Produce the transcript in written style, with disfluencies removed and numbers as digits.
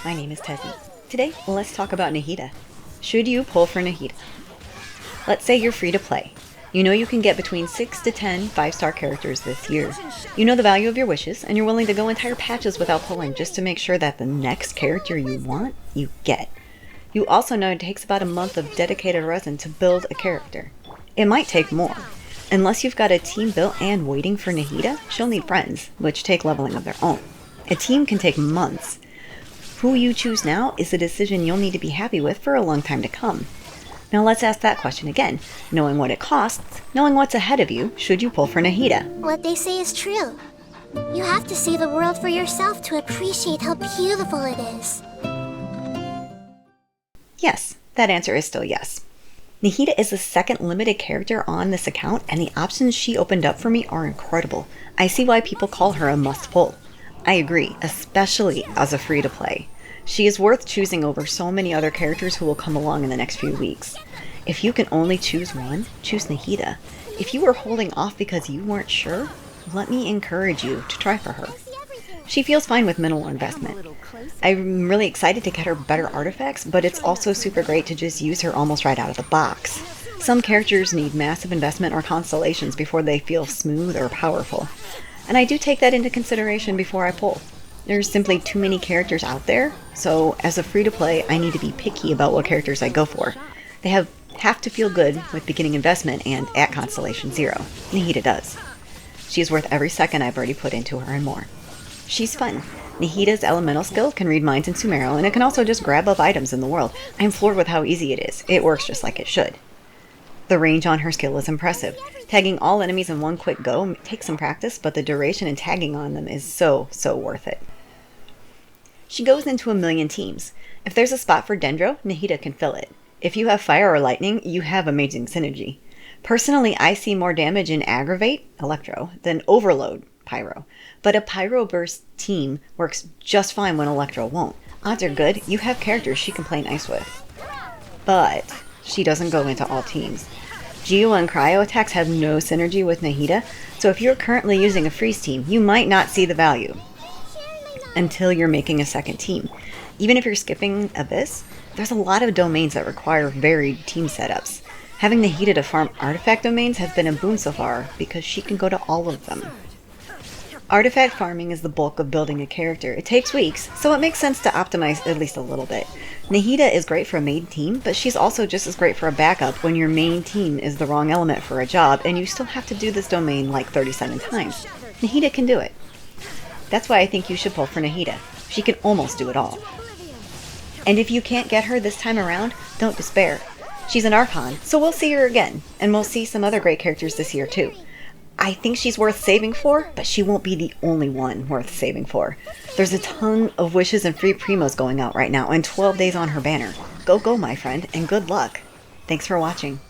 my name is Tezzy. Today, let's talk about Nahida. Should you pull for Nahida? Let's say you're free to play. You know you can get between 6 to 10 5-star characters this year. You know the value of your wishes, and you're willing to go entire patches without pulling just to make sure that the next character you want, you get. You also know it takes about a month of dedicated resin to build a character. It might take more. Unless you've got a team built and waiting for Nahida, she'll need friends, which take leveling of their own. A team can take months. Who you choose now is a decision you'll need to be happy with for a long time to come. Now let's ask that question again. Knowing what it costs, knowing what's ahead of you, should you pull for Nahida? What they say is true. You have to see the world for yourself to appreciate how beautiful it is. Yes, that answer is still yes. Nahida is the second limited character on this account, and the options she opened up for me are incredible. I see why people call her a must-pull. I agree, especially as a free-to-play. She is worth choosing over so many other characters who will come along in the next few weeks. If you can only choose one, choose Nahida. If you were holding off because you weren't sure, let me encourage you to try for her. She feels fine with minimal investment. I'm really excited to get her better artifacts, but it's also super great to just use her almost right out of the box. Some characters need massive investment or constellations before they feel smooth or powerful. And I do take that into consideration before I pull. There's simply too many characters out there, so as a free-to-play, I need to be picky about what characters I go for. They have to feel good with beginning investment and at Constellation 0. Nahida does. She is worth every second I've already put into her and more. She's fun. Nahida's elemental skill can read minds in Sumeru, and it can also just grab up items in the world. I'm floored with how easy it is. It works just like it should. The range on her skill is impressive. Tagging all enemies in one quick go takes some practice, but the duration and tagging on them is so worth it. She goes into a million teams. If there's a spot for Dendro, Nahida can fill it. If you have fire or lightning, you have amazing synergy. Personally, I see more damage in Aggravate, Electro, than Overload, Pyro. But a Pyro Burst team works just fine when Electro won't. Odds are good, you have characters she can play nice with. But she doesn't go into all teams. Geo and Cryo attacks have no synergy with Nahida, so if you're currently using a freeze team, you might not see the value until you're making a second team. Even if you're skipping Abyss, there's a lot of domains that require varied team setups. Having Nahida to farm artifact domains has been a boon so far, because she can go to all of them. Artifact farming is the bulk of building a character. It takes weeks, so it makes sense to optimize at least a little bit. Nahida is great for a main team, but she's also just as great for a backup when your main team is the wrong element for a job, and you still have to do this domain like 37 times. Nahida can do it. That's why I think you should pull for Nahida. She can almost do it all. And if you can't get her this time around, don't despair. She's an Archon, so we'll see her again, and we'll see some other great characters this year too. I think she's worth saving for, but she won't be the only one worth saving for. There's a ton of wishes and free primos going out right now, and 12 days on her banner. Go, my friend, and good luck. Thanks for watching.